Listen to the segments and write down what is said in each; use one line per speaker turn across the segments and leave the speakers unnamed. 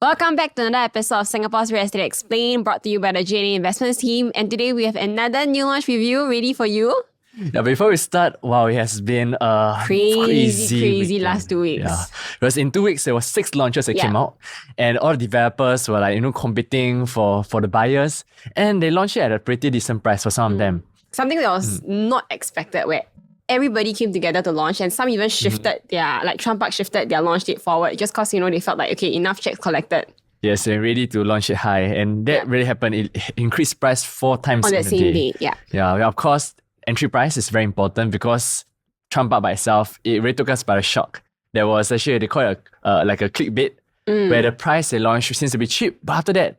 Welcome back to another episode of Singapore's Real Estate Explained, brought to you by the J&A Investments team. And today we have another new launch review ready for you.
Now, before we start, wow, it has been a
crazy last 2 weeks.
Yeah, because in 2 weeks there were 6 launches that came out, and all the developers were competing for the buyers, and they launched it at a pretty decent price for some of them.
Something that was not expected, where everybody came together to launch, and some even shifted Trump Park shifted their launch date forward just because they felt like, okay, enough checks collected.
Yes, they're ready to launch it high, and that really happened. It increased price 4 times
on
in
that same day.
Yeah, of course, entry price is very important because Trump Park by itself, it really took us by a shock. There was actually, they call it a clickbait, where the price they launched seems to be cheap, but after that,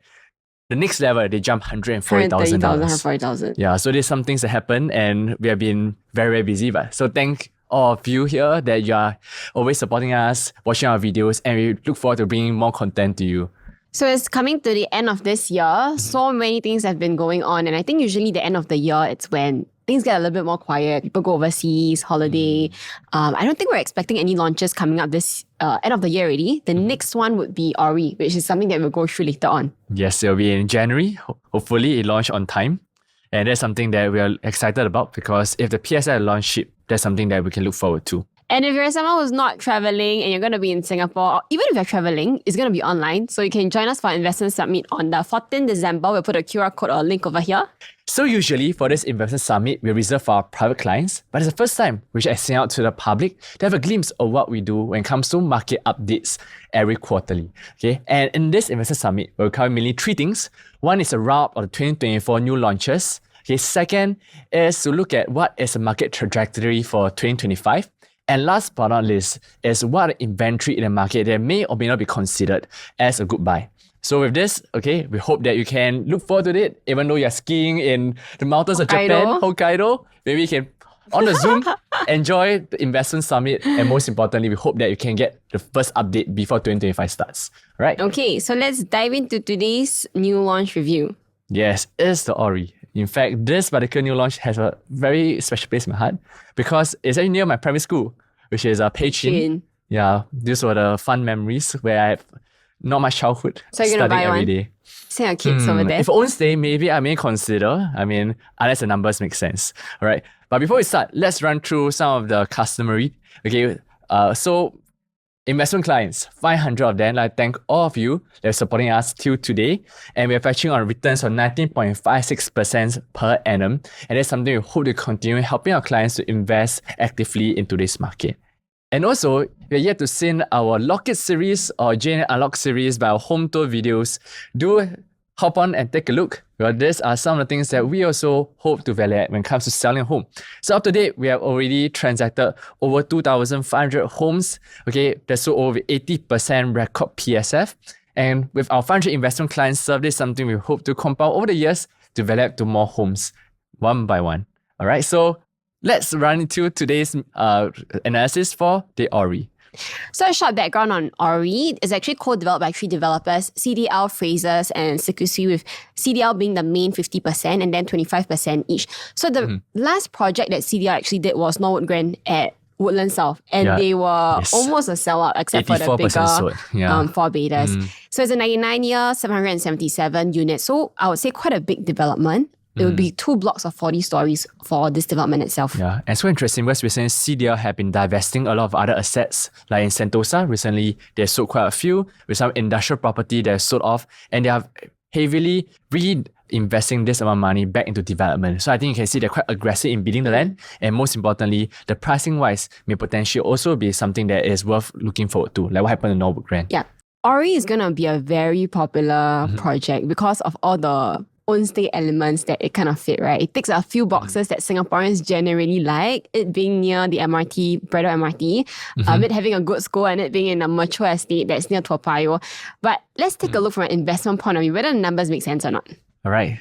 the next level, they jumped $140,000.
$140,000.
Yeah, so there's some things that happen, and we have been very, very busy. So thank all of you here that you are always supporting us, watching our videos, and we look forward to bringing more content to you.
So it's coming to the end of this year. So many things have been going on, and I think usually the end of the year, it's when things get a little bit more quiet. People go overseas, holiday. I don't think we're expecting any launches coming up this end of the year already. The next one would be Orie, which is something that we'll go through later on.
Yes, it'll be in January. Hopefully, it launch on time. And that's something that we are excited about because if the PSI launch ship, that's something that we can look forward to.
And if you're someone who's not traveling and you're going to be in Singapore, or even if you're traveling, it's going to be online. So you can join us for Investment Summit on the 14th December. We'll put a QR code or a link over here.
So usually for this Investment Summit, we reserve for our private clients, but it's the first time we should send out to the public to have a glimpse of what we do when it comes to market updates every quarterly. Okay, and in this Investment Summit, we'll cover mainly 3 things. One is a round of the 2024 new launches. Okay, second is to look at what is the market trajectory for 2025. And last but not least is what inventory in the market that may or may not be considered as a good buy. So with this, okay, we hope that you can look forward to it, even though you're skiing in the mountains of Japan, Hokkaido. Maybe you can, on the Zoom, enjoy the Investment Summit. And most importantly, we hope that you can get the first update before 2025 starts. All right?
Okay, so let's dive into today's new launch review.
Yes, it's the Orie. In fact, this particular new launch has a very special place in my heart because it's actually near my primary school, which is Peichin. Yeah, these were the fun memories where I have not much childhood.
So you're going to buy
every
one?
Day.
Send your kids over there.
If own stay, maybe I may consider. Unless the numbers make sense. All right. But before we start, let's run through some of the customary. Okay. So investment clients, 500 of them. I thank all of you that are supporting us till today. And we're fetching on returns of 19.56% per annum. And that's something we hope to continue helping our clients to invest actively in today's market. And also, we're yet to send our Lock It series or J&A Unlock series by our home tour videos. Do hop on and take a look. Well, these are some of the things that we also hope to value when it comes to selling a home. So up to date, we have already transacted over 2,500 homes. Okay, that's so over 80% record PSF. And with our 500 investment clients served, this is something we hope to compound over the years to develop to more homes, one by one. All right, so let's run into today's analysis for the Orie.
So a short background on Orie is actually co-developed by 3 developers, CDL, Frasers, and Secusui, with CDL being the main 50% and then 25% each. So the last project that CDL actually did was Norwood Grand at Woodland South, and they were almost a sellout except for the bigger 4 betas. So it's a 99-year, 777 units. So I would say quite a big development. It would be 2 blocks of 40 stories for this development itself.
Yeah, and so interesting because we're saying CDL have been divesting a lot of other assets, like in Sentosa. Recently, they sold quite a few with some industrial property that sold off, and they are heavily reinvesting this amount of money back into development. So I think you can see they're quite aggressive in bidding the land, and most importantly, the pricing wise may potentially also be something that is worth looking forward to, like what happened in Norwood Grand.
Yeah, Orie is going to be a very popular project because of all the own stay elements that it kind of fit, right? It ticks a few boxes that Singaporeans generally like, it being near the MRT, Braddell MRT, it having a good school, and it being in a mature estate that's near Toa Payoh. But let's take a look from an investment point of view, whether the numbers make sense or not.
All right.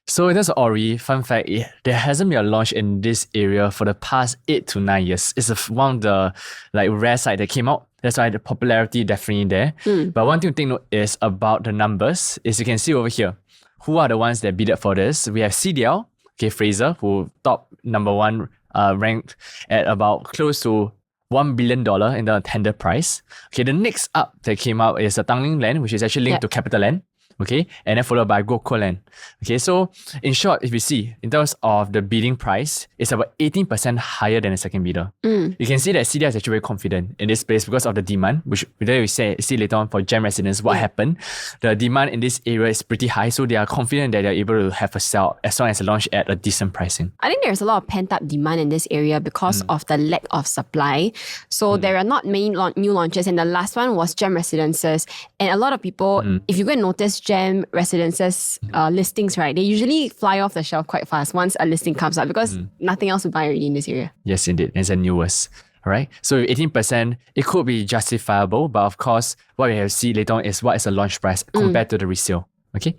So in terms of Orie, fun fact, there hasn't been a launch in this area for the past 8 to 9 years. It's one of the rare sites that came out. That's why the popularity definitely there. But one thing to take note is about the numbers, is you can see over here, who are the ones that bidded for this? We have CDL, okay, Fraser, who top number 1 ranked at about close to $1 billion in the tender price. Okay, the next up that came out is a Tanglin land, which is actually linked to Capital Land. Okay, and then followed by Gokul Land. Okay, so in short, if you see, in terms of the bidding price, it's about 18% higher than the second bidder. You can see that CDL is actually very confident in this space because of the demand, which we see later on for GEM residents what happened. The demand in this area is pretty high, so they are confident that they're able to have a sell as long as they launch at a decent pricing.
I think there's a lot of pent-up demand in this area because of the lack of supply. So there are not many new launches, and the last one was GEM Residences. And a lot of people, if you go and notice GEM Residences listings, right, they usually fly off the shelf quite fast once a listing comes up because nothing else to buy already in this area.
Yes, indeed. It's the newest. Right? So 18%, it could be justifiable, but of course, what we have to see later on is what is the launch price compared to the resale. Okay.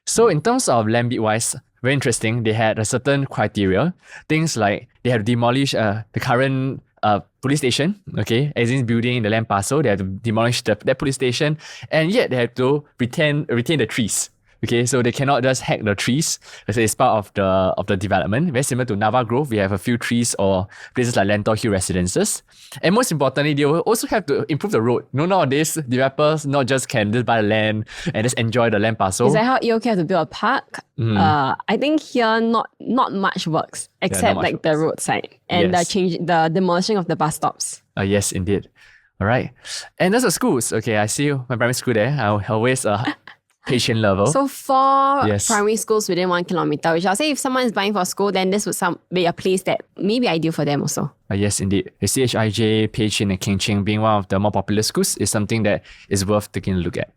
So in terms of land bid wise, very interesting. They had a certain criteria. Things like they had to demolish the current police station, okay, as in building the land parcel. They had to demolish that police station, and yet they have to retain the trees. Okay, so they cannot just hack the trees. It's part of the development. Very similar to Nava Grove, we have a few trees or places like Lentor Hill Residences. And most importantly, they will also have to improve the road. Nowadays, developers not just can just buy the land and just enjoy the land parcel.
Is that how EOK have to build a park? I think here not much works except like the roadside and the demolishing of the bus stops.
Yes, indeed. All right. And there's the schools. Okay, I see you, my primary school there. I always patient level.
So for primary schools within 1 kilometer, which I'll say if someone is buying for school, then this would be a place that may be ideal for them also.
Yes, indeed. The CHIJ, Peichin and Kingching being one of the more popular schools is something that is worth taking a look at.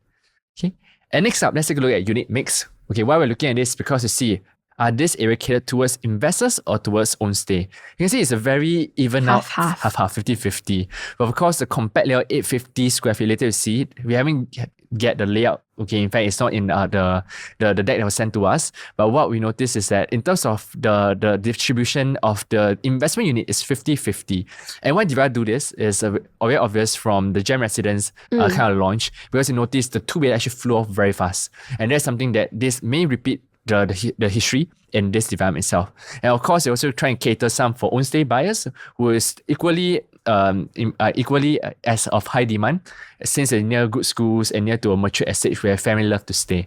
Okay. And next up, let's take a look at unit mix. Okay, why we're looking at this because you see, are this area catered towards investors or towards own stay? You can see it's a very even out, half, 50-50. But of course, the compact layout 850 square feet, later you see it, we haven't get the layout. Okay, in fact, it's not in the deck that was sent to us. But what we noticed is that in terms of the distribution of the investment unit is 50-50. And why did I do this is very obvious from the GEM Residence kind of launch, because you notice the two-bed actually flew off very fast. And that's something that this may repeat the history in this development itself. And of course, they also try and cater some for own stay buyers who is equally as of high demand since they're near good schools and near to a mature estate where family love to stay.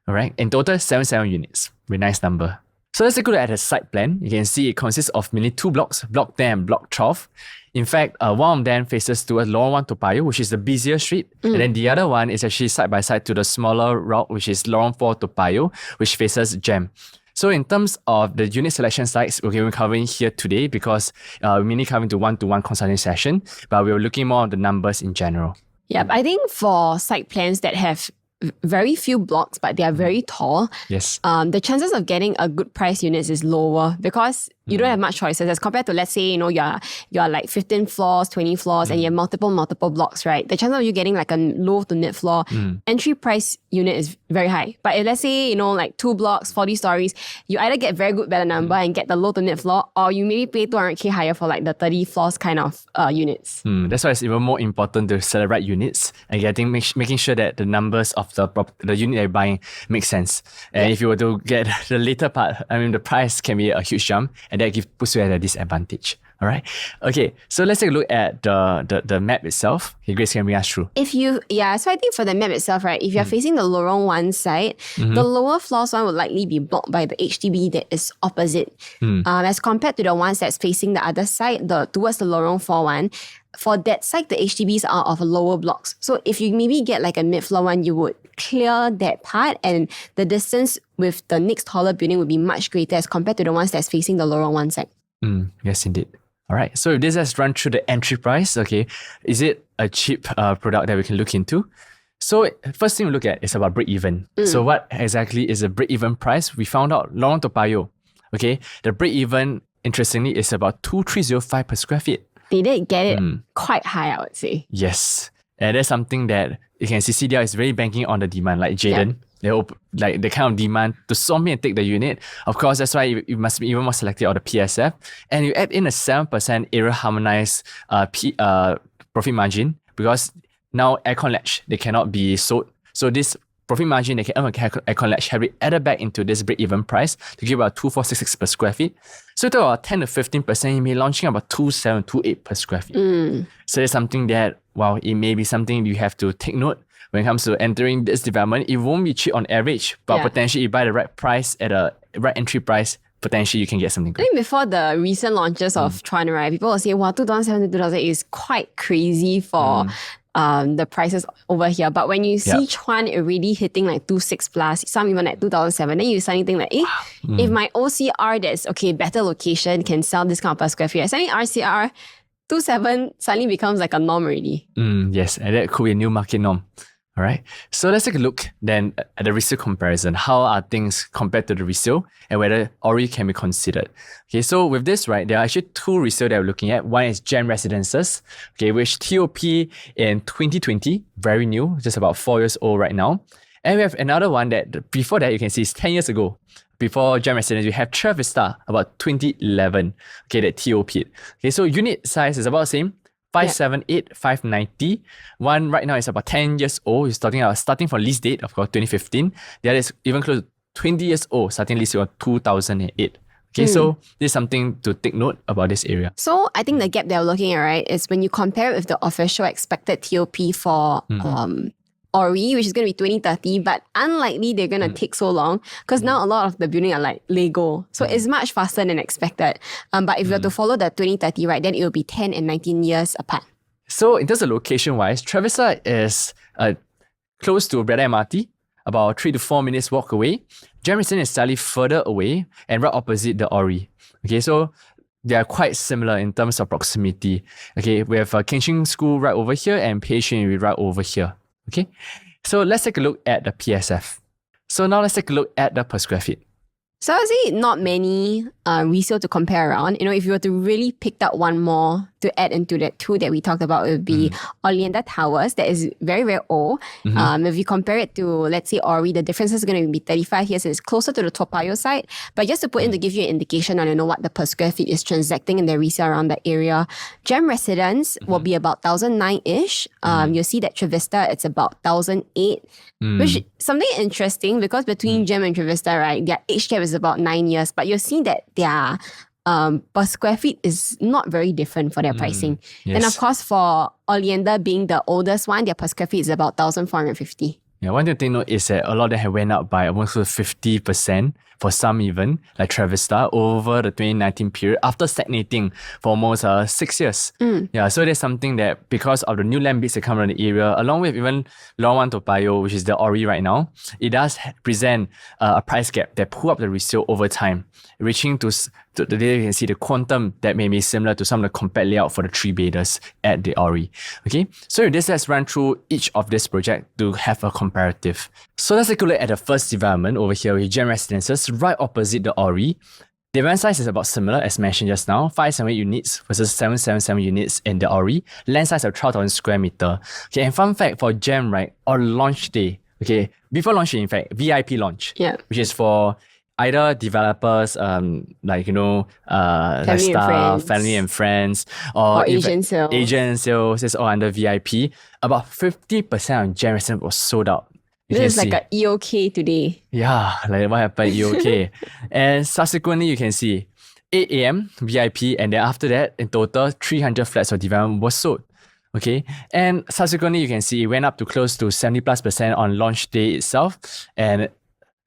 All right. In total, 77 units. Very nice number. So let's take a look at the site plan. You can see it consists of mainly two blocks, Block 10 and Block 12. In fact, one of them faces towards Lorong 1 Toa Payoh, which is the busier street. And then the other one is actually side by side to the smaller route, which is Lorong 4 Toa Payoh, which faces GEM. So in terms of the unit selection sites, we're covering here today because we're mainly covering to one-to-one consulting session, but we're looking more on the numbers in general.
Yeah, I think for site plans that have very few blocks, but they are very tall.
Yes.
The chances of getting a good price units is lower because you don't have much choices as compared to, let's say, you're like 15 floors, 20 floors, and you have multiple blocks, right? The chance of you getting like a low to mid floor entry price unit is very high. But if let's say, like 2 blocks, 40 stories, you either get very good better number and get the low to mid floor, or you maybe pay 200k higher for like the 30 floors kind of units.
That's why it's even more important to select right units and making sure that the numbers of the unit that you're buying make sense. And if you were to get the later part, the price can be a huge jump, and that puts you at a disadvantage. All right. Okay. So let's take a look at the map itself. Okay, Grace can bring us through.
So I think for the map itself, right, if you're facing the Lorong 1 side, the lower floors one would likely be blocked by the HDB that is opposite. As compared to the ones that's facing the other side, towards the Lorong 4 one, for that side, the HDBs are of lower blocks. So if you maybe get like a mid-floor one, you would clear that part, and the distance with the next taller building would be much greater as compared to the ones that's facing the Lorong 1 side.
Yes, indeed. All right. So if this has run through the entry price, okay, is it a cheap product that we can look into? So first thing we look at is about break-even. So what exactly is a break-even price? We found out Lorong Toa Payoh. Okay, the break-even, interestingly, is about 2,305 per square feet.
They did get it quite high, I would say.
Yes. And that's something that you can see CDL is very banking on the demand, like Jaden. They hope like the kind of demand to swap me and take the unit. Of course, that's why you must be even more selective on the PSF. And you add in a 7% area harmonized profit margin because now aircon latch, they cannot be sold. So this profit margin they can earn from aircon ledge have it added back into this break-even price to give about 2,466 per square feet. So talk about 10 to 15%, you may be launching about 2,728 per square feet. So it's something that, it may be something you have to take note when it comes to entering this development. It won't be cheap on average, but potentially you buy the right price at a right entry price, potentially you can get something good.
I think before the recent launches of Chuan, right, people will say, 2007 to 2008 is quite crazy for the prices over here. But when you see Chuan already hitting like 2,600 plus, some even at 2007, then you suddenly think like, if my OCR that's better location can sell this kind of per square feet, suddenly RCR 2,700 suddenly becomes like a norm already.
Yes, and that could be a new market norm. All right, so let's take a look then at the resale comparison. How are things compared to the resale and whether Orie can be considered? Okay, so with this, right, there are actually two resale that we're looking at. One is Gem Residences, which TOP in 2020, very new, just about 4 years old right now. And we have another one that before that you can see is 10 years ago. Before Gem Residence, we have Travis Star, about 2011, that TOP. Okay, so unit size is about the same. 578, 590. One right now is about 10 years old. It's starting from lease date, of course, 2015. The other is even close to 20 years old, starting lease date of 2008. Okay, so this is something to take note about this area.
So I think the gap that we're looking at, right, is when you compare it with the official expected TOP for Orie, which is going to be 2030, but unlikely they're going to take so long because now a lot of the building are like Lego. So it's much faster than expected. But if you were to follow the 2030, right, then it will be 10 and 19 years apart.
So in terms of location-wise, Travisa is close to Breda MRT, about 3 to 4 minutes walk away. Jemison is slightly further away and right opposite the Orie. Okay, so they are quite similar in terms of proximity. Okay, we have Kenshin School right over here and Pei Xun right over here. Okay, so let's take a look at the PSF. So now let's take a look at the per square feet.
So I would say not many resale to compare around. If you were to really pick up one more to add into that two that we talked about, it would be Oleander Towers. That is very, very old. If you compare it to, let's say, Orie, the difference is going to be 35 years and it's closer to the Toa Payoh side. But just to put in to give you an indication on what the per square feet is transacting in the resale around that area, Gem Residence will be about 1,009-ish. You'll see that Trevista, it's about 1,008. Which is something interesting because between Gem and Trevista, right, their age gap is about 9 years, but you'll see that their per square feet is not very different for their pricing.
Yes.
And of course, for Oleander being the oldest one, their per square feet is about 1,450.
Yeah, one thing to take note is that a lot of them have went up by almost 50%, for some even, like Travista, over the 2019 period, after stagnating for almost 6 years. Yeah, so there's something that because of the new land bids that come around the area, along with even Lorong 1 Toa Payoh, which is the Orie right now, it does present a price gap that pull up the resale over time, reaching to the day you can see the quantum that may be similar to some of the compact layout for the three bedders at the Orie. Okay, so with this, let's run through each of this project to have a comparative. So let's take a look at the first development over here with Gem Residences right opposite the Orie. The event size is about similar as mentioned just now, 578 units versus 777 units in the Orie. Land size of 12,000 square meter. Okay, and fun fact for Gem, right, on launch day, okay, before launch day, in fact, VIP launch, which is for either developers, family and friends, or
agent sales.
Agent sales is all under VIP. About 50% of Gem Residence was sold out.
This is like an EOK today.
Yeah, like what happened EOK. And subsequently, you can see 8 a.m. VIP, and then after that, in total, 300 flats of development was sold. Okay, and subsequently, you can see it went up to close to 70+% on launch day itself, and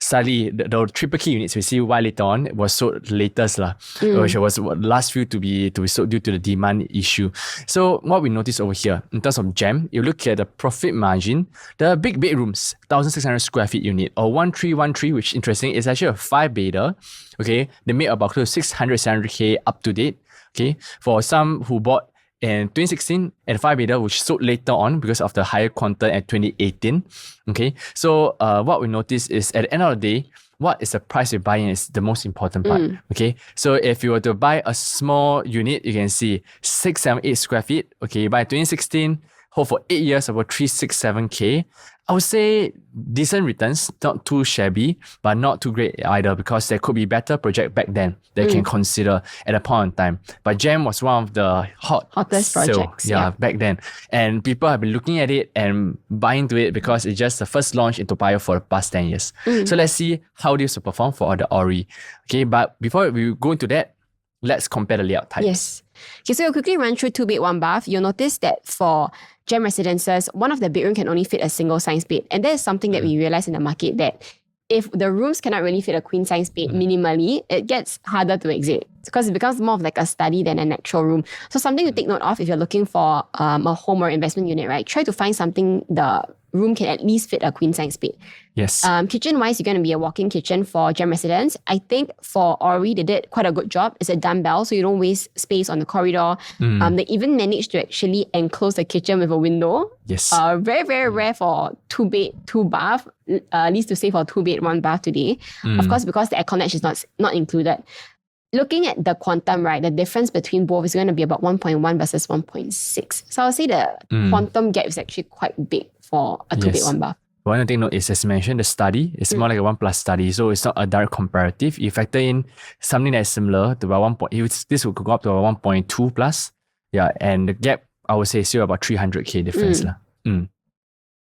sadly, the triple key units we see why later on was sold latest which was last few to be sold due to the demand issue. So what we notice over here in terms of Gem, you look at the profit margin, the big bedrooms, 1,600 square feet unit or 1313, which interesting is actually a 5-bedder. Okay, they made about close to 600-700K up to date. Okay, for some who bought in 2016 and 5-bedder, which sold later on because of the higher quantum at 2018. Okay, so what we notice is at the end of the day, what is the price you're buying is the most important part. Okay, so if you were to buy a small unit, you can see 678 square feet. Okay, you buy 2016, hold for 8 years, about 367K. I would say decent returns, not too shabby, but not too great either, because there could be better project back then that you can consider at a point in time. But Gem was one of the
hottest projects.
Back then. And people have been looking at it and buying to it because it's just the first launch in Toa Payoh for the past 10 years. So let's see how this will perform for the Orie. Okay, but before we go into that, let's compare the layout types.
Yes. Okay, so we'll quickly run through 2 bed, 1 bath. You'll notice that for Gem residences, one of the bedroom can only fit a single size bed. And that is something that we realize in the market, that if the rooms cannot really fit a queen size bed minimally, it gets harder to exit because it becomes more of like a study than an actual room. So something to take note of if you're looking for a home or investment unit, right? Try to find something the room can at least fit a queen size bed.
Yes.
Kitchen-wise, you're going to be a walk-in kitchen for Gem Residence. I think for Orie, they did quite a good job. It's a dumbbell, so you don't waste space on the corridor. They even managed to actually enclose the kitchen with a window.
Yes.
Very, very rare for 2 bed, 2 bath. At least to say for 2 bed, 1 bath today. Of course, because the aircon latch is not included. Looking at the quantum, right, the difference between both is going to be about 1.1 versus 1.6. So I'll say the quantum gap is actually quite big for a 2 bed, 1 bath.
One thing to note is, as mentioned, the study is more like a 1+ study, so it's not a direct comparative. You factor in something that is similar to about 1. This would go up to about 1.2 plus. Yeah, and the gap, I would say, is still about 300K difference.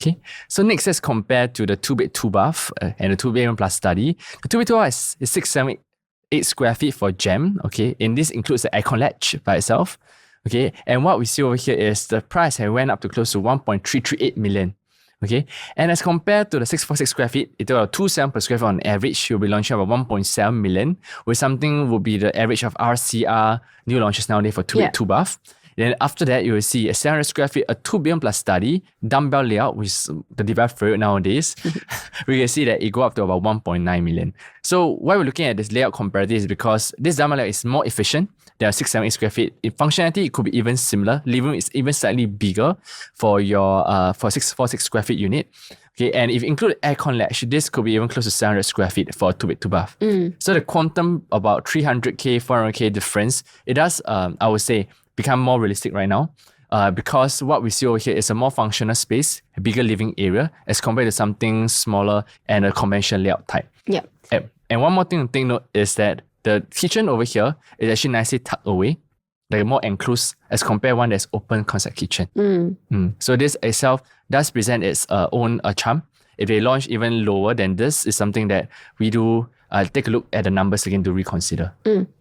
Okay, so next let's compare to the 2 bed, 2 bath and the 2 bedroom plus study. The 2 bed, 2 bath is 678 square feet for Gem. Okay, and this includes the aircon latch by itself. Okay, and what we see over here is the price has went up to close to 1.338 million. Okay, and as compared to the 646 square feet, it will 2.7 per square feet on average. You'll be launching about 1.7 million, with something will be the average of RCR new launches nowadays for 2 bed, 2 bath. Then after that, you will see a 700 square feet, a 2 billion plus study, dumbbell layout, which is the device favorite nowadays. We can see that it go up to about 1.9 million. So why we're looking at this layout comparative is because this dumbbell layout is more efficient. There are 678 square feet. In functionality, it could be even similar. Living room is even slightly bigger for your for 646 square feet unit. Okay, and if you include aircon latch, this could be even close to 700 square feet for a 2 bed, 2 bath. So the quantum about 300K, 400K difference, it does, I would say, become more realistic right now, because what we see over here is a more functional space, a bigger living area as compared to something smaller and a conventional layout type.
Yep.
And one more thing to take note is that the kitchen over here is actually nicely tucked away, like more enclosed as compared to one that's open concept kitchen. So this itself does present its own charm. If they launch even lower than this, is something that we do take a look at the numbers again to reconsider.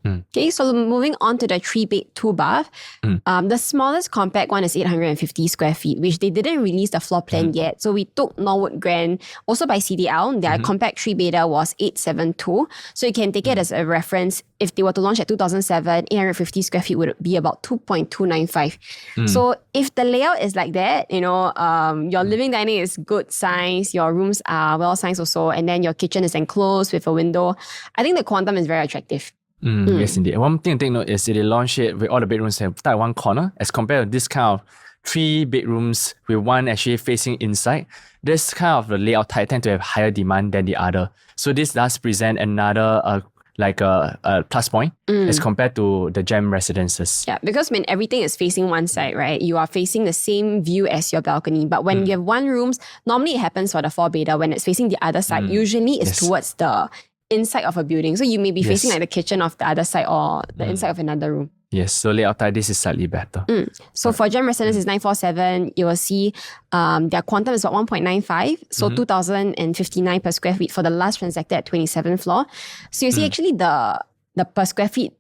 Okay, so moving on to the 3 bed, 2 bath. The smallest compact one is 850 square feet, which they didn't release the floor plan yet. So we took Norwood Grand, also by CDL. Their compact 3 bedder was 872. So you can take it as a reference. If they were to launch at 2007, 850 square feet would be about 2.295. So if the layout is like that, your living dining is good size, your rooms are well sized also, and then your kitchen is enclosed with a window, I think the quantum is very attractive.
Yes, indeed. One thing to take note is that they launch it with all the bedrooms at one corner, as compared to this kind of 3 bedrooms with one actually facing inside. This kind of the layout type tend to have higher demand than the other. So this does present another a plus point as compared to the Gem residences.
Yeah, because when everything is facing one side, right, you are facing the same view as your balcony. But when you have one rooms, normally it happens for the 4 bedder. When it's facing the other side, usually it's towards the inside of a building. So you may be facing like the kitchen of the other side or the inside of another room.
Yes, so layout type, this is slightly better.
So for Gem Residence is 947, you will see their quantum is about 1.95, so 2,059 per square feet for the last transacted at 27th floor. So you see actually the per square feet,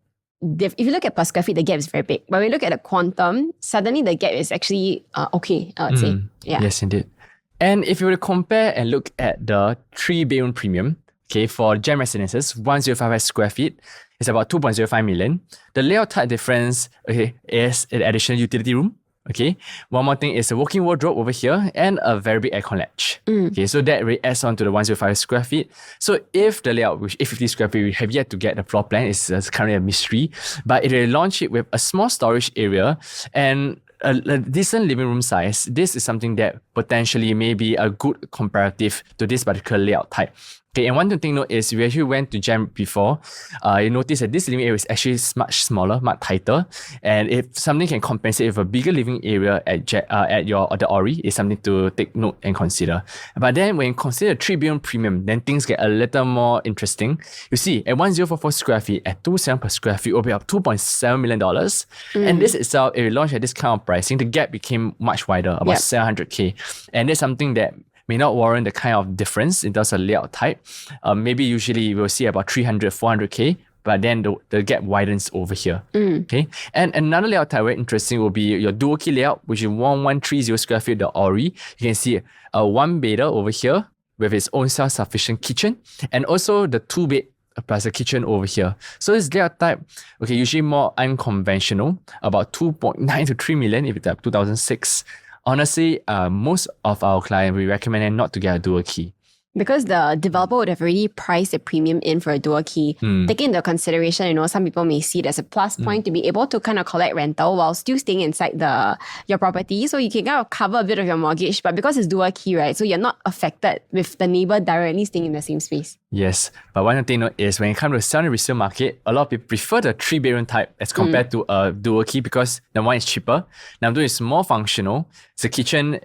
if you look at per square feet, the gap is very big. But when we look at the quantum, suddenly the gap is actually okay, I would say. Yeah.
Yes, indeed. And if you were to compare and look at the 3 bedroom premium, okay, for Gem Residences, 105 square feet, it's about 2.05 million. The layout type difference, okay, is an additional utility room. Okay, one more thing is a walk-in wardrobe over here and a very big aircon latch. Okay, so that really adds on to the 105 square feet. So if the layout with 850 square feet, we have yet to get the floor plan, it's currently a mystery. But if they launch it with a small storage area and a decent living room size, this is something that potentially may be a good comparative to this particular layout type. Okay, and one thing to take note is we actually went to Gem before. You notice that this living area is actually much smaller, much tighter. And if something can compensate with a bigger living area at the Orie, is something to take note and consider. But then when you consider 3 billion premium, then things get a little more interesting. You see, at 1044 square feet, at 2.7 per square feet, will be up $2.7 million. And this itself, if we launched at this kind of pricing, the gap became much wider, about 700K. And that's something that may not warrant the kind of difference in terms of layout type. Maybe usually we'll see about 300, 400K, but then the gap widens over here. Okay, and another layout type very interesting will be your dual key layout, which is 1130 square feet, the Orie. You can see a 1-bedder over here with its own self-sufficient kitchen, and also the 2-bed plus a kitchen over here. So this layout type, okay, usually more unconventional, about 2.9 to 3 million if it's up 2006. Honestly, most of our clients, we recommend them not to get a dual key.
Because the developer would have already priced a premium in for a dual key. Taking into consideration, some people may see it as a plus point to be able to kind of collect rental while still staying inside your property. So you can kind of cover a bit of your mortgage, but because it's dual key, right? So you're not affected with the neighbor directly staying in the same space.
Yes, but one thing to note is when it comes to selling resale market, a lot of people prefer the 3-bedroom type as compared to a dual key because number one is cheaper, number two is more functional. It's a kitchen.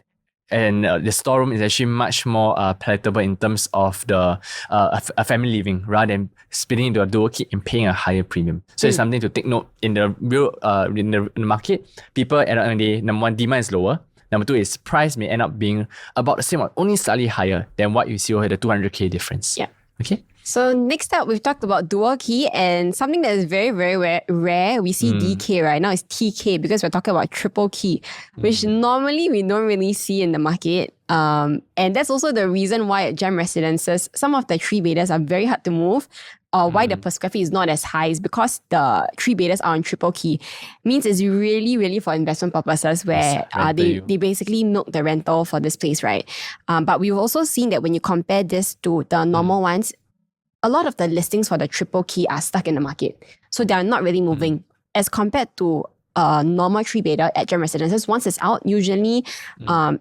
And the storeroom is actually much more palatable in terms of the a family living rather than splitting into a dual key and paying a higher premium. So it's something to take note in the real in the market. People at the end of the day, number one, demand is lower. Number two is price may end up being about the same or only slightly higher than what you see over the 200K difference.
Yeah.
Okay.
So next up, we've talked about dual key and something that is very, very rare. We see DK right now is TK because we're talking about triple key, which normally we don't really see in the market. And that's also the reason why at Gem Residences, some of the 3-bedders are very hard to move. Why the per square feet is not as high is because the 3-bedders are on triple key. Means it's really, really for investment purposes where they basically milk the rental for this place, right? But we've also seen that when you compare this to the normal ones, a lot of the listings for the triple key are stuck in the market. So they are not really moving as compared to a normal 3-bedder at Gem Residences. Once it's out, usually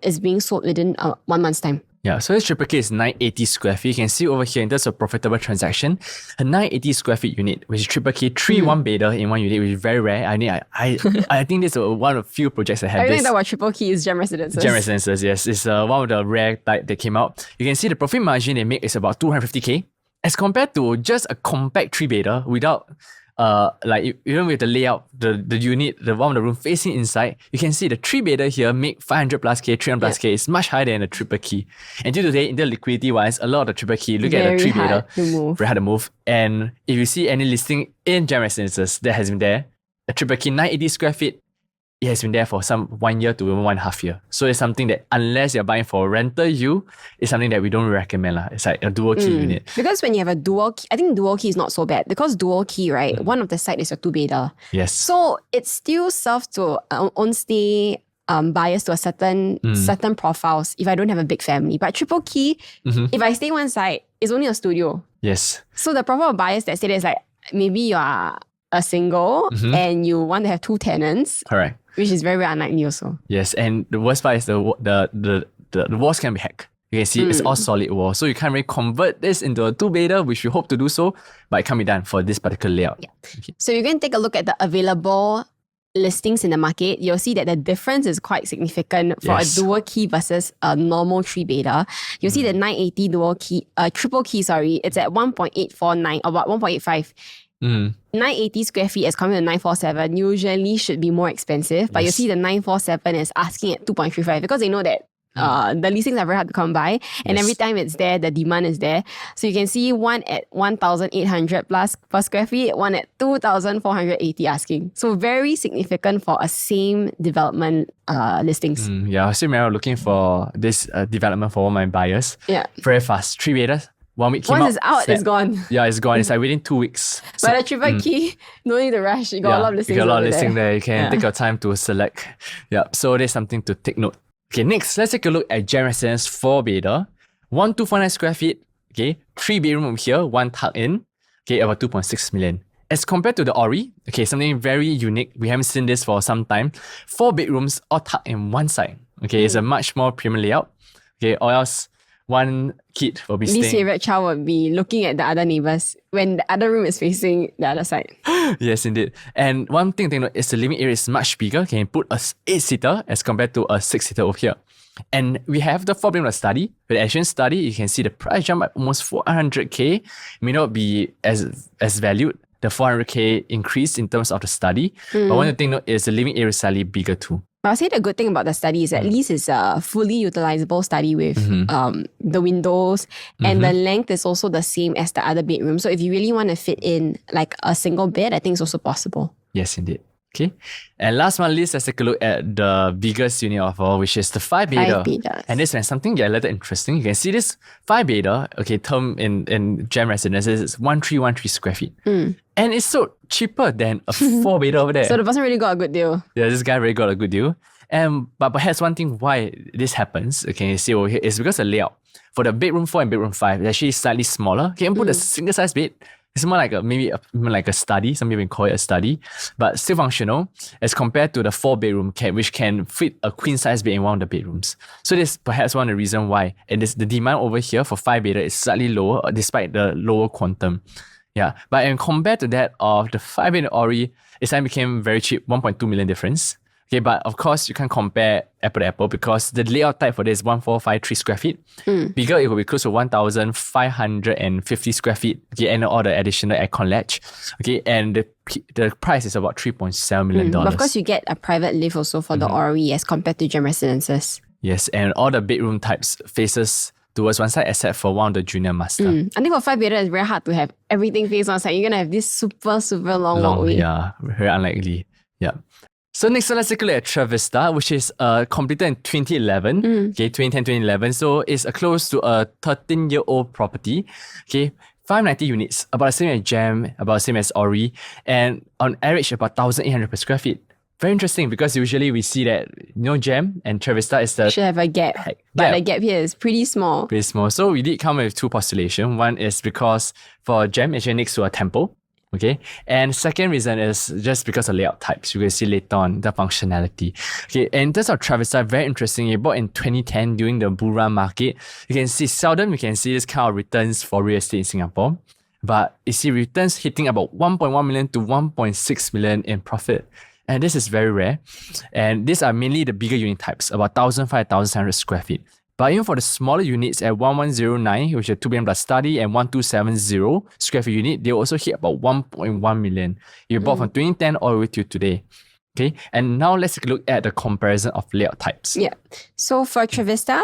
it's being sold within 1 month's time.
Yeah, so this triple K is 980 square feet. You can see over here in terms of profitable transaction, a 980 square feet unit, which is triple K, 3 1-bedder in one unit, which is very rare. I think this is one of the few projects that have this.
Everything about triple key is Gem Residences.
Gem Residences, yes. It's one of the rare type that came out. You can see the profit margin they make is about 250K. As compared to just a compact 3-bedder without even with the layout, the unit, the one of the room facing inside, you can see the 3-bedder here make 500 plus K, 300 plus K. It's much higher than the triple key. And due to today, in the liquidity wise, a lot of the triple key, look at the 3-bedder, very hard to move. And if you see any listing in Gem Residences that has been there, a triple key 980 square feet, it has been there for some 1 year to 1.5 years. So it's something that unless you're buying for rental yield, it's something that we don't recommend. It's like a dual key unit.
Because when you have a dual key, I think dual key is not so bad because dual key, right? One of the side is a 2-bedder.
Yes.
So it still serves to own stay buyers to a certain profiles if I don't have a big family. But triple key, if I stay one side, it's only a studio.
Yes.
So the profile of buyers that say that is like maybe you are a single and you want to have 2 tenants.
Correct.
Which is very, very unlikely also.
Yes, and the worst part is the walls can be hacked. You can see it's all solid wall. So you can't really convert this into a 2-bedder, which we hope to do so, but it can't be done for this particular layout.
Yeah. Okay. So you're going to take a look at the available listings in the market. You'll see that the difference is quite significant for a dual key versus a normal 3-bedder. You'll see the 980 triple key, it's at 1.849, about 1.85. 980 square feet as compared to 947 usually should be more expensive, but you see the 947 is asking at 2.35 because they know that the listings are very hard to come by, and every time it's there, the demand is there. So you can see one at 1,800 plus per square feet, one at 2,480 asking. So very significant for a same development listings.
I still remember looking for this development for all my buyers. Yeah, very fast, 3-bedders. 1 week came
Once it's out, it's gone.
Yeah, it's gone. It's like within 2 weeks.
But a triple key, no need to rush. You got a lot of listings.
You got a lot of listings there. You can take your time to select. Yeah, so there's something to take note. Okay, next, let's take a look at Gem Residence 4-bedder. 1,249 square feet. Okay, 3-bedroom over here, 1 tuck in. Okay, about 2.6 million. As compared to the Orie, okay, something very unique. We haven't seen this for some time. 4 bedrooms all tucked in one side. Okay, it's a much more premium layout. Okay, or else one kid will be
Least
staying.
favorite child would be looking at the other neighbors when the other room is facing the other side.
Yes, indeed. And one thing to note is the living area is much bigger. Can put a 8-seater as compared to a 6-seater over here. And we have the 4-bedroom study. With the Asian study, you can see the price jump by almost 400k. May not be as valued. The 400k increase in terms of the study. But one thing to note is the living area is slightly bigger too.
But I'll say the good thing about the study is at least it's a fully utilizable study with the windows, and the length is also the same as the other bedroom. So if you really want to fit in like a single bed, I think it's also possible.
Yes, indeed. Okay. And last but not least, let's take a look at the biggest unit of all, which is the 5-bedder.
5-bedders.
And this is something a little interesting. You can see this 5-bedder, term in Gem Residences is 1313 square feet. And it's so cheaper than a 4-bedder over there.
So the person really got a good deal.
Yeah, this guy really got a good deal. But perhaps one thing why this happens, okay, you see over here, is because the layout. For the bedroom 4 and bedroom 5, it's actually slightly smaller. You can put a single size bed. It's more like a study. Some people call it a study, but still functional as compared to the 4-bedroom which can fit a queen size bed in one of the bedrooms. So this is perhaps one of the reasons why. And the demand over here for 5-bedder is slightly lower despite the lower quantum. Yeah, but compared to that of the 5-bedder Orie, it suddenly became very cheap, 1.2 million difference. Okay, but of course you can't compare apple to apple because the layout type for this is 1453 square feet. Bigger, it will be close to 1,550 square feet. Okay, and all the additional aircon latch. Okay, and the price is about $3.7 million.
But of course, you get a private lift also for the Orie as compared to Gem Residences.
Yes, and all the bedroom types faces towards one side except for one of the junior master.
I think for 5-bedder, it's very hard to have everything face one side. You're going to have this super, super long walkway.
Yeah, very unlikely. Yeah. So next, let's take a look at Travista, which is completed in 2011. Okay, 2010, 2011. So it's close to a 13-year-old property. Okay, 590 units, about the same as Gem, about the same as Orie, and on average about 1,800 per square feet. Very interesting because usually we see that Gem and Travista is the
should have a gap, but the gap here is pretty small.
Pretty small. So we did come up with two postulations. One is because for Gem, it's next to a temple. Okay, and second reason is just because of layout types. You will see later on the functionality. Okay, and in terms of Travista, very interesting. It bought in 2010 during the bull run market. You can see seldom you can see this kind of returns for real estate in Singapore, but you see returns hitting about 1.1 million to 1.6 million in profit. And this is very rare. And these are mainly the bigger unit types, about 1,500, 1,700 square feet. But even for the smaller units at 1109, which is a 2-bedroom plus study, and 1270 square feet unit, they also hit about 1.1 million. You bought from 2010 all the way to today. Okay, and now let's take a look at the comparison of layout types.
Yeah. So for Travista,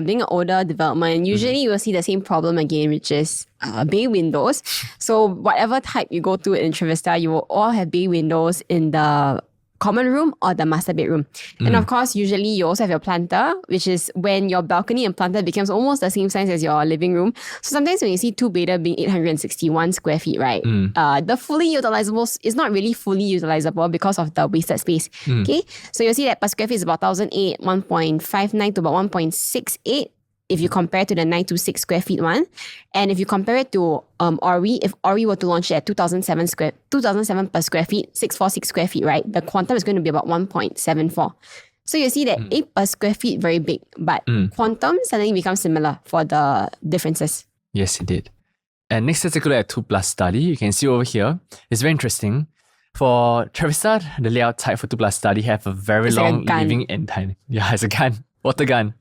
being an older development, usually you will see the same problem again, which is bay windows. So whatever type you go to in Travista, you will all have bay windows in the common room or the master bedroom. And of course, usually you also have your planter, which is when your balcony and planter becomes almost the same size as your living room. So sometimes when you see 2-bedder being 861 square feet, right? The fully utilizable is not really fully utilizable because of the wasted space. Okay, so you'll see that per square feet is about 1,008, 1.59 to about 1.68. If you compare to the 926 square feet one. And if you compare it to Orie, if Orie were to launch it at 2,007 per square feet, 646 square feet, right? The quantum is going to be about 1.74. So you see that 8 per square feet, very big, but quantum suddenly becomes similar for the differences.
Yes, it did. And next, let's take a look at 2+ study. You can see over here, it's very interesting. For Travista, the layout type for 2+ study have a very long living end time. Yeah, it's a gun. Water gun.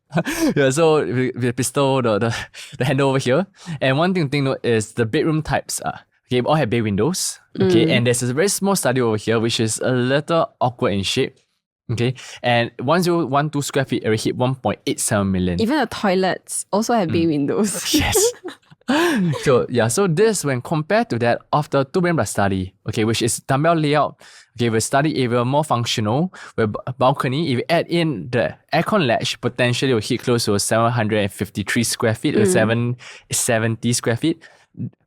Yeah, so with the pistol, the handle over here. And one thing to note is the bedroom types okay, all have bay windows. Okay, and there's a very small study over here which is a little awkward in shape. Okay, and 1,012 square feet already hit 1.87 million.
Even the toilets also have bay windows.
Yes. So this when compared to that of the 2-bedroom study, okay, which is dumbbell layout, okay, with study area more functional, with balcony, if you add in the aircon latch, potentially will hit close to 753 square feet or 770 square feet.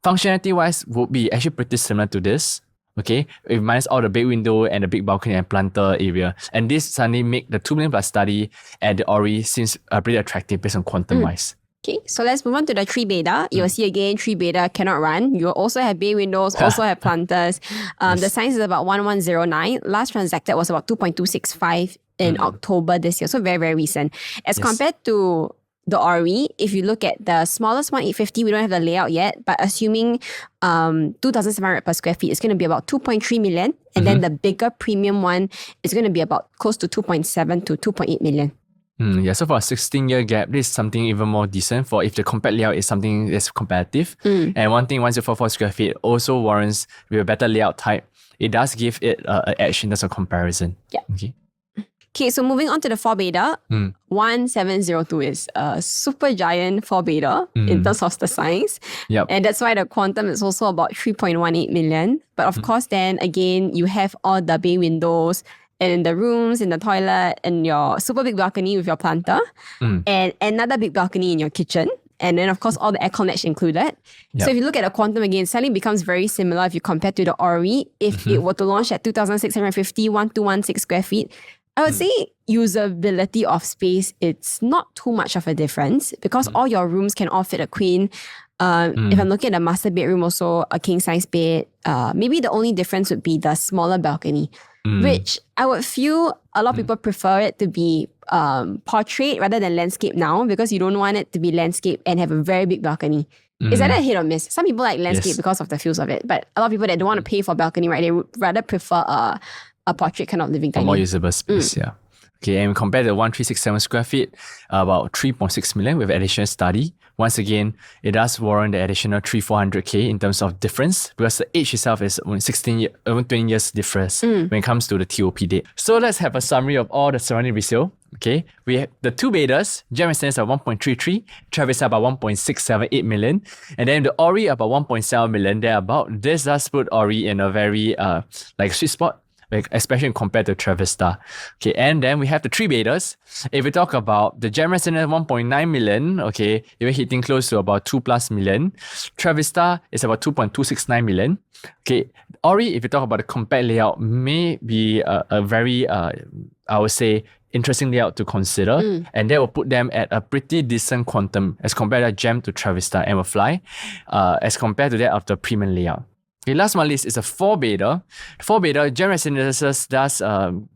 Functionality wise would be actually pretty similar to this. Okay, it minus all the big window and the big balcony and planter area. And this suddenly make the 2-bedroom study at the Orie seems pretty attractive based on quantum wise.
Okay, so let's move on to the 3-bedder. You will see again, 3-bedder cannot run. You will also have bay windows, also have planters. The size is about 1109. Last transacted was about 2.265 in October this year. So very, very recent. As compared to the Orie, if you look at the smallest one, 850, we don't have the layout yet, but assuming 2,700 per square feet, it's going to be about 2.3 million. And then the bigger premium one is going to be about close to 2.7 to 2.8 million.
Yeah, so for a 16-year gap, this is something even more decent for if the compact layout is something that's competitive. And one thing, 1,044 square feet also warrants with a better layout type. It does give it an edge in terms of comparison.
Yeah.
Okay,
so moving on to the 4-beta, 1702 is a super giant 4-beta in terms of the size.
Yep.
And that's why the quantum is also about 3.18 million. But of course, then again, you have all the bay windows and in the rooms, in the toilet, and your super big balcony with your planter, and another big balcony in your kitchen. And then, of course, all the aircon ledge included.
Yep.
So if you look at the quantum again, suddenly becomes very similar if you compare to the Orie. If it were to launch at 2,650, 1,216 square feet, I would say usability of space, it's not too much of a difference because all your rooms can all fit a queen. If I'm looking at the master bedroom, also a king size bed, maybe the only difference would be the smaller balcony, which I would feel a lot of people prefer it to be portrait rather than landscape now because you don't want it to be landscape and have a very big balcony. Is that a hit or miss? Some people like landscape because of the feels of it, but a lot of people that don't want to pay for balcony, right? They would rather prefer a portrait kind of living
for
dining.
more usable space, yeah. Okay, and compared to 1,367 square feet, about 3.6 million with additional study. Once again, it does warrant the additional 300-400K in terms of difference because the age itself is only 20 years difference when it comes to the TOP date. So let's have a summary of all the surrounding resale. Okay, we have the two betas, Gem Residence at 1.33, Travis about 1.678 million, and then the Orie about 1.7 million. Thereabout. This does put Orie in a very sweet spot, like especially compared to Travis Star. Okay, and then we have the three betas. If we talk about the Gem Residence 1.9 million, okay, you're hitting close to about 2+ million. Travis Star is about 2.269 million. Okay, Orie, if you talk about the compact layout, may be a very, I would say, interesting layout to consider, and that will put them at a pretty decent quantum as compared to Gem to Travis Star and will fly as compared to that of the premium layout. Okay, last but not least is a 4-beta. 4-beta, Gem Residences does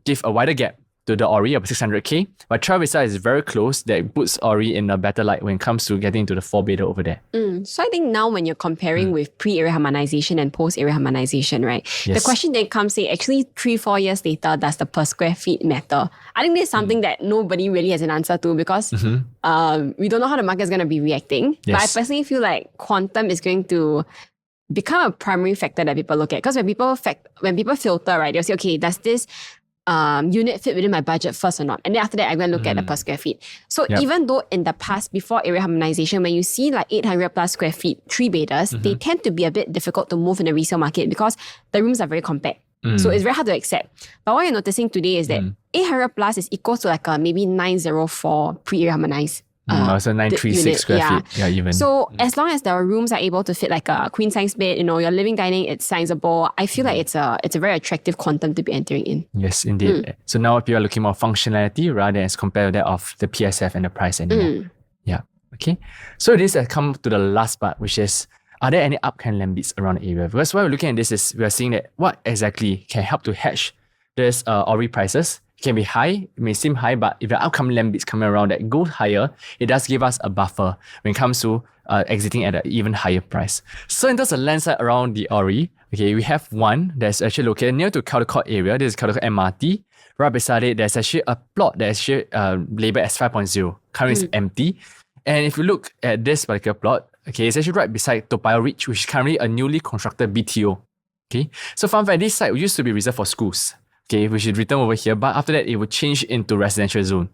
give a wider gap to the Orie of 600K, but Travis Star is very close. That puts Orie in a better light when it comes to getting into the 4-beta over there.
So I think now when you're comparing with pre-area harmonization and post-area harmonization, right?
Yes.
The question then comes, say, actually 3-4 years later, does the per square feet matter? I think this is something that nobody really has an answer to because we don't know how the market is going to be reacting.
Yes.
But I personally feel like quantum is going to become a primary factor that people look at. Because when people filter, right, they'll say, okay, does this unit fit within my budget first or not? And then after that, I'm going to look at the per square feet. So even though in the past, before area harmonization, when you see like 800+ square feet, 3-betas, they tend to be a bit difficult to move in the resale market because the rooms are very compact. So it's very hard to accept. But what you're noticing today is that 800+ is equal to like a maybe 904 pre-area harmonized.
So 936 square feet. Yeah, even.
So as long as the rooms are able to fit like a queen size bed, your living dining, it's sizable. I feel like it's a very attractive quantum to be entering in.
Yes, indeed. So now people are looking more functionality rather as compared to that of the PSF and the price anymore. Yeah. Okay. So this has come to the last part, which is, are there any upcoming land bids around the area? Because what we're looking at this is we are seeing that what exactly can help to hedge this Orie prices. It can be high, it may seem high, but if the upcoming land bids coming around that go higher, it does give us a buffer when it comes to exiting at an even higher price. So in terms of land site around the Orie, okay, we have one that's actually located near to Caldecott area. This is Caldecott MRT. Right beside it, there's actually a plot that's actually labeled as 5.0. Currently it's empty. And if you look at this particular plot, okay, it's actually right beside Toa Payoh Ridge, which is currently a newly constructed BTO. Okay, so fun fact, this site used to be reserved for schools. Okay, we should return over here, but after that, it will change into residential zone.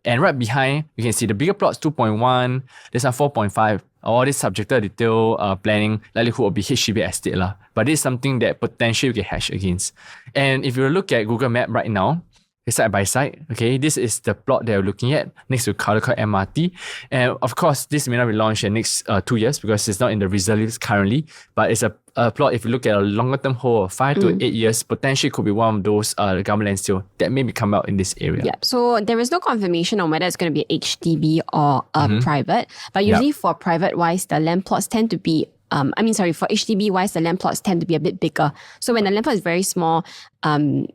And right behind, you can see the bigger plots, 2.1, this one 4.5. All this subjected detail planning likelihood will be HDB estate lah. But this is something that potentially you can hedge against. And if you look at Google Map right now, side by side, okay, this is the plot that we're looking at next to Caldecott MRT. And of course, this may not be launched in the next 2 years because it's not in the reserve list currently, but it's a plot, if you look at a longer term hold of 5 to 8 years, potentially could be one of those government land sale that may come out in this area.
Yeah, so there is no confirmation on whether it's going to be HDB or private, but usually for private wise, the land plots tend to be for HDB wise, the land plots tend to be a bit bigger. So when the land plot is very small, very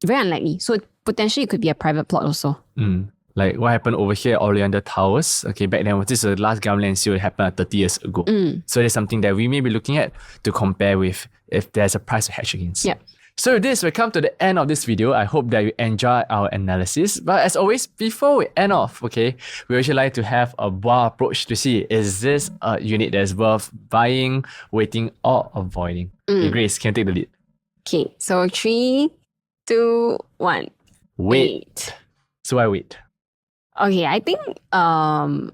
unlikely. So potentially it could be a private plot also.
Like what happened over here, Oleander Towers. Okay, back then, this is the last government land sale that happened 30 years ago. So there's something that we may be looking at to compare with if there's a price to hedge against.
Yep.
So with this, we come to the end of this video. I hope that you enjoy our analysis. But as always, before we end off, okay, we actually like to have a bar approach to see, is this a unit that's worth buying, waiting, or avoiding? Okay, Grace, can you take the lead?
Okay, so 3, 2, 1.
Wait. So I wait.
Okay, I think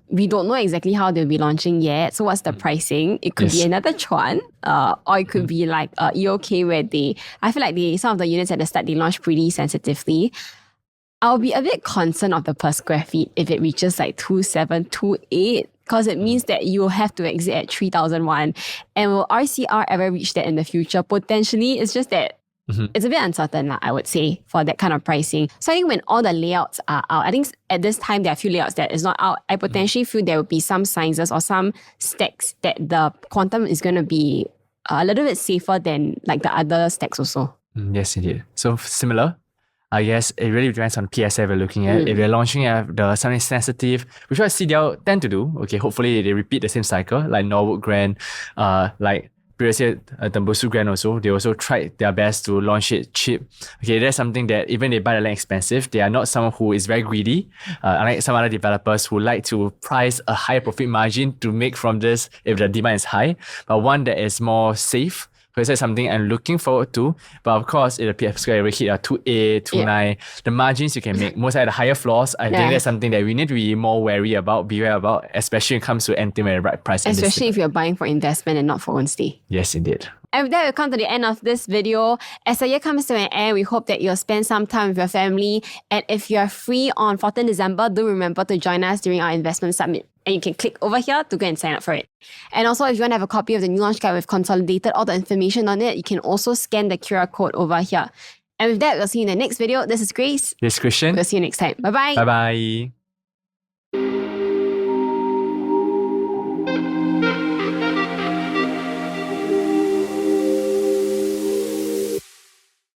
we don't know exactly how they'll be launching yet. So what's the pricing? It could be another Chuan, or it could be like EOK where I feel like some of the units at the start they launch pretty sensitively. I'll be a bit concerned of the per square feet if it reaches like 2.7, 2.8, because it means that you will have to exit at 3,001. And will RCR ever reach that in the future? Potentially, it's just that it's a bit uncertain, I would say, for that kind of pricing. So I think when all the layouts are out, I think at this time there are a few layouts that is not out. I potentially feel there will be some sizes or some stacks that the quantum is going to be a little bit safer than like the other stacks also.
Yes, indeed. So similar. I guess it really depends on PSF we're looking at. If they're launching at something sensitive, which what CDL tend to do, okay, hopefully they repeat the same cycle, like Norwood Grand, like previously Tembusu Grand also, they also tried their best to launch it cheap. Okay, that's something that even they buy the land expensive, they are not someone who is very greedy, unlike some other developers who like to price a high profit margin to make from this if the demand is high, but one that is more safe. So that's something I'm looking forward to. But of course, if the PF square will hit a 2.8, 2.9, the margins you can make, most at the higher floors, I think that's something that we need to be more beware about, especially when it comes to entering at the right price.
Especially if you're buying for investment and not for own stay.
Yes, indeed.
And with that, we've come to the end of this video. As the year comes to an end, we hope that you'll spend some time with your family. And if you're free on 14 December, do remember to join us during our investment summit. And you can click over here to go and sign up for it. And also, if you want to have a copy of the new launch guide, we've consolidated all the information on it. You can also scan the QR code over here. And with that, we'll see you in the next video. This is Grace.
This is Christian.
We'll see you next time. Bye-bye.
Bye-bye.